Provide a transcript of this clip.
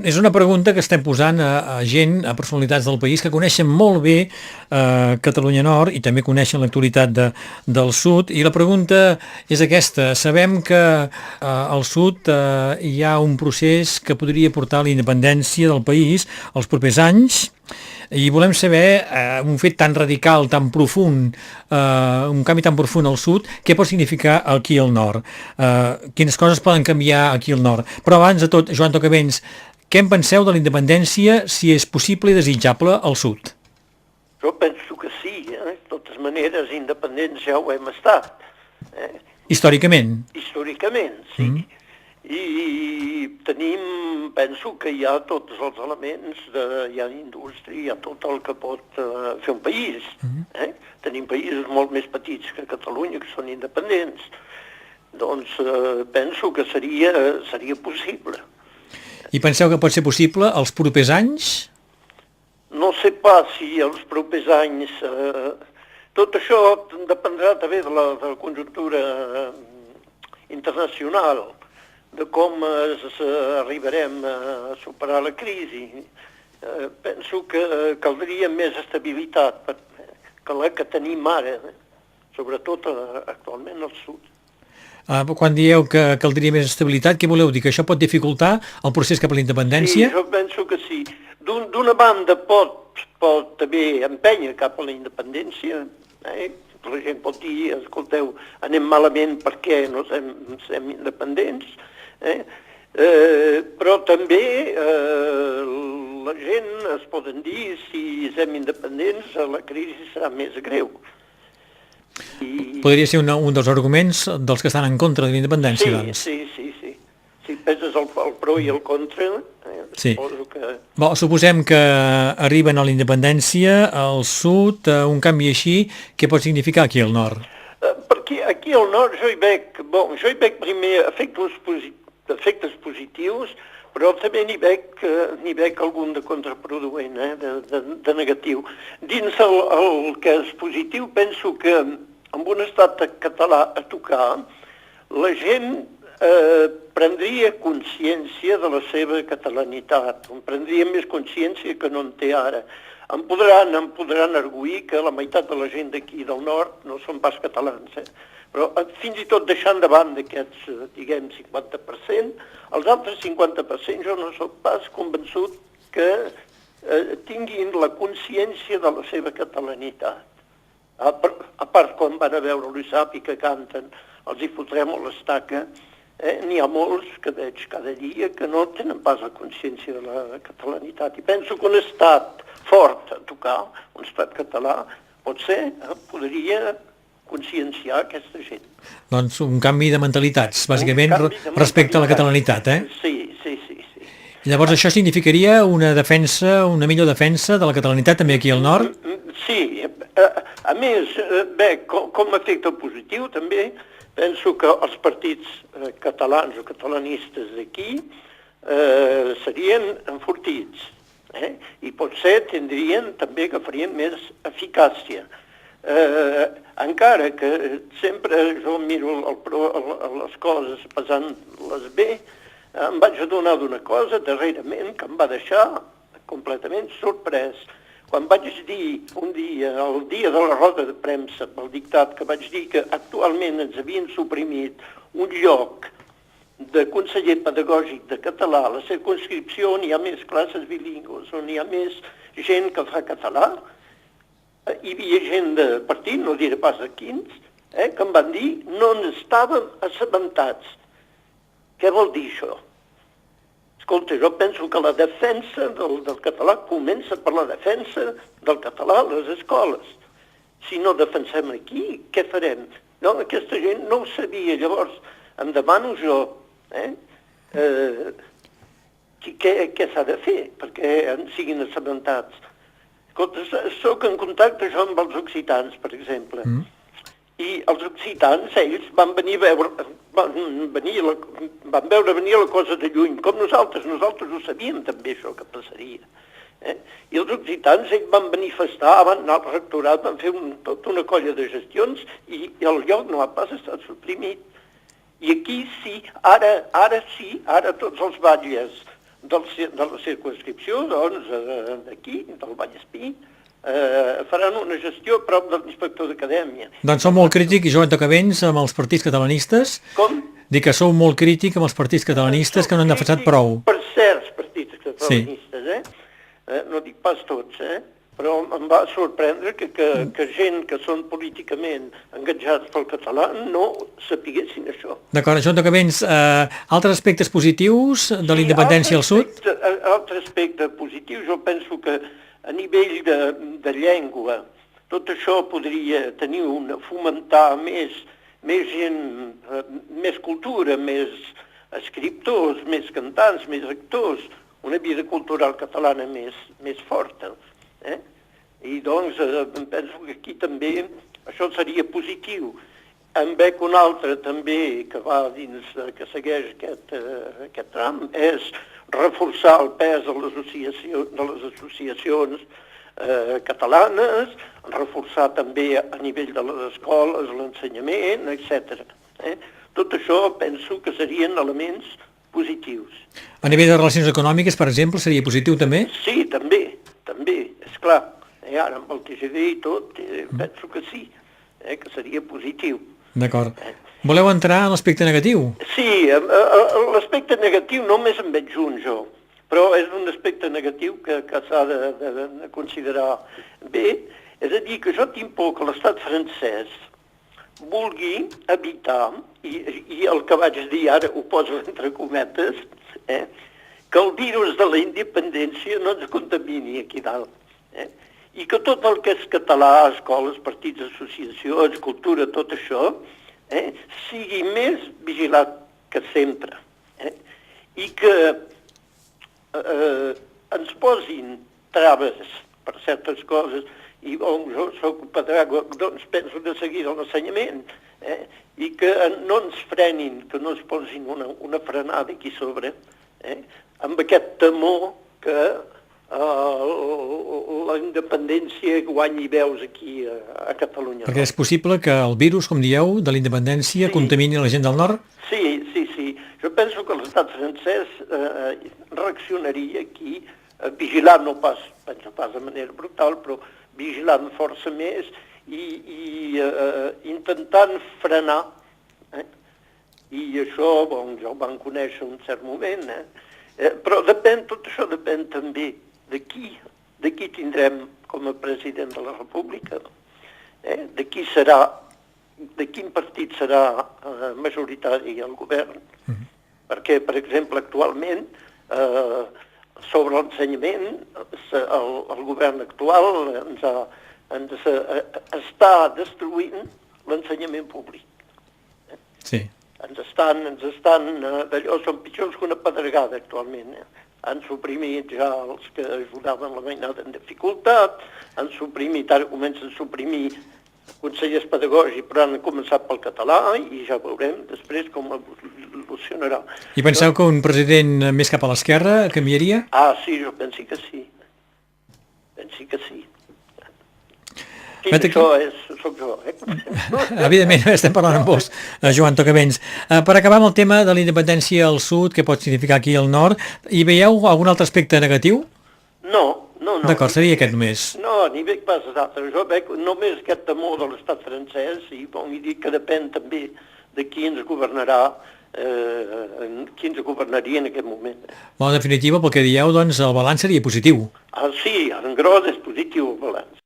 És una pregunta que estem posant a gent, a personalitats del país que coneixen molt bé Catalunya Nord i també coneixen l'actualitat del sud, i la pregunta és aquesta. Sabem que al sud hi ha un procés que podria portar a la independència del país els propers anys, i volem saber un fet tan radical, tan profund, un canvi tan profund al sud, què pot significar aquí al nord? Quines coses poden canviar aquí al nord? Però abans de tot, Joan Tocavents, què en penseu de la independència, si és possible i desitjable al sud? Jo penso que sí, de totes maneres, independents ja ho hem estat. Històricament? Històricament, sí. I penso que hi ha tots els elements, hi ha indústria, hi ha tot el que pot fer un país. Tenim països molt més petits que Catalunya, que són independents. Doncs penso que seria possible. I penseu que pot ser possible els propers anys? No sé pas si els propers anys... Tot això dependrà també de la conjuntura internacional, de com arribarem a superar la crisi. Penso que caldria més estabilitat que la que tenim ara, sobretot actualment al sud. Quan dieu que caldria més estabilitat, què voleu dir? Que això pot dificultar el procés cap a la independència? Sí, jo penso que sí. D'una banda pot també empènyer cap a la independència. La gent pot dir, escolteu, anem malament perquè no som independents. Però també la gent es poden dir, si som independents, la crisi serà més greu. Podria ser un dels arguments dels que estan en contra de la independència, doncs. Sí. Si peses el pro i el contra, suposo que... Suposem que arriben a la independència, al sud, un canvi així, què pot significar aquí al nord? Perquè aquí al nord jo hi veig primer efectes positius, però també n'hi veig algun de contraproduent, de negatiu. Dins el que és positiu, penso que amb un estat català a tocar, la gent prendria consciència de la seva catalanitat, prendria més consciència que no en té ara. Em podran arguir que la meitat de la gent d'aquí del nord no són pas catalans, però fins i tot deixant de banda aquests, diguem, 50%, els altres 50% jo no soc pas convençut que tinguin la consciència de la seva catalanitat. A part, quan van a veure l'USAP i que canten, els hi fotrem l'estaca, n'hi ha molts que veig cada dia que no tenen pas la consciència de la catalanitat. I penso que un estat fort a tocar, un estat català, potser podria conscienciar aquesta gent. Doncs un canvi de mentalitats, bàsicament, respecte a la catalanitat, Sí. Llavors això significaria una millor defensa de la catalanitat també aquí al nord? Sí, a més, com a efecte positiu també, penso que els partits catalans o catalanistes d'aquí serien enfortits i potser tindrien també que farien més eficàcia. Encara que sempre jo miro les coses pesant-les bé, em vaig adonar d'una cosa darrerament que em va deixar completament sorprès. Quan vaig dir un dia, el dia de la roda de premsa pel dictat, que vaig dir que actualment ens havien suprimit un lloc de conseller pedagògic de català a la circumscripció on hi ha més classes bilingües, on hi ha més gent que fa català, hi havia gent de partit, no diré pas de quins, que em van dir no n'estàvem assabentats. Què vol dir això? Escolta, jo penso que la defensa del català comença per la defensa del català a les escoles. Si no defensem aquí, què farem? No, aquesta gent no ho sabia, llavors em demano jo què s'ha de fer perquè en siguin assabentats. Escolta, soc en contacte jo amb els occitans, per exemple, i els occitans, ells van venir a veure, van veure venir la cosa de lluny, com nosaltres ho sabíem també això que passaria. I els occitans, ells van manifestar, van anar al rectorat, van fer tota una colla de gestions i el lloc no ha pas estat suprimit. I aquí sí, ara tots els batlles de la circunscripció, doncs, d'aquí, del Vallespí, faran una gestió a prop de l'inspector d'acadèmia. Doncs sou molt crític, Joan Tocavents, amb els partits catalanistes. Com? Dic que sou molt crític amb els partits catalanistes que no han defensat prou. Per certs partits catalanistes, no dic pas tots, però em va sorprendre que gent que són políticament enganjats pel català no sapiguessin això. D'acord, Joan Tocavents, altres aspectes positius de la independència al sud? Altre aspecte positiu, jo penso que a nivell de llengua tot això podria tenir fomentar més gent, més cultura, més escriptors, més cantants, més actors, una vida cultural catalana més forta. I doncs penso que aquí també això seria positiu. En veig un altre també que va dins, que segueix aquest tram, és reforçar el pes de les associacions catalanes, reforçar també a nivell de les escoles l'ensenyament, etc. Tot això penso que serien elements positius. A nivell de relacions econòmiques, per exemple, seria positiu també? Sí, també, és clar. Ara amb el TGV i tot, penso que sí, que seria positiu. D'acord. Voleu entrar en l'aspecte negatiu? Sí, l'aspecte negatiu només en veig un, jo, però és un aspecte negatiu que s'ha de considerar bé. És a dir, que jo tinc por que l'estat francès vulgui evitar, i el que vaig dir ara ho poso entre cometes, que el virus de la independència no ens contamini aquí dalt. I que tot el que és català, escoles, partits, associacions, cultura, tot això, sigui més vigilat que sempre. I que ens posin traves per certes coses, i jo soc pedagog, doncs penso de seguir l'ensenyament, i que no ens frenin, que no ens posin una frenada aquí sobre, amb aquest temor que la independència guanyi veus aquí a Catalunya. Perquè és possible que el virus, com dieu, de la independència contamini la gent del nord? Sí. Jo penso que l'estat francès reaccionaria aquí, vigilant, no pas de manera brutal, però vigilant força més i intentant frenar. I això, ja ho van conèixer un cert moment, però tot això depèn també de qui tindrem com a president de la República, de quin partit serà majoritari al govern. Perquè, per exemple, actualment, sobre l'ensenyament, el govern actual ens està destruint l'ensenyament públic. Sí. Ens estan d'allò, són pitjors que una pedregada actualment. Han suprimit ja els que ajudaven la mainada en dificultat, han suprimit, ara comencen a suprimir consellers pedagògics, però han començat pel català i ja veurem després com evolucionarà. I penseu que un president més cap a l'esquerra canviaria? Sí, jo penso que sí. Això soc jo, Evidentment, estem parlant amb vos, Joan Tocavents. Per acabar amb el tema de la independència al sud, què pot significar aquí al nord, hi veieu algun altre aspecte negatiu? No. D'acord, seria aquest només. No, ni veig pas d'altre. Jo veig només aquest temor de l'estat francès i dic que depèn també de qui ens governarà, qui ens governaria en aquest moment. En definitiva, pel que dieu, doncs el balanç seria positiu. Sí, en gros és positiu el balanç.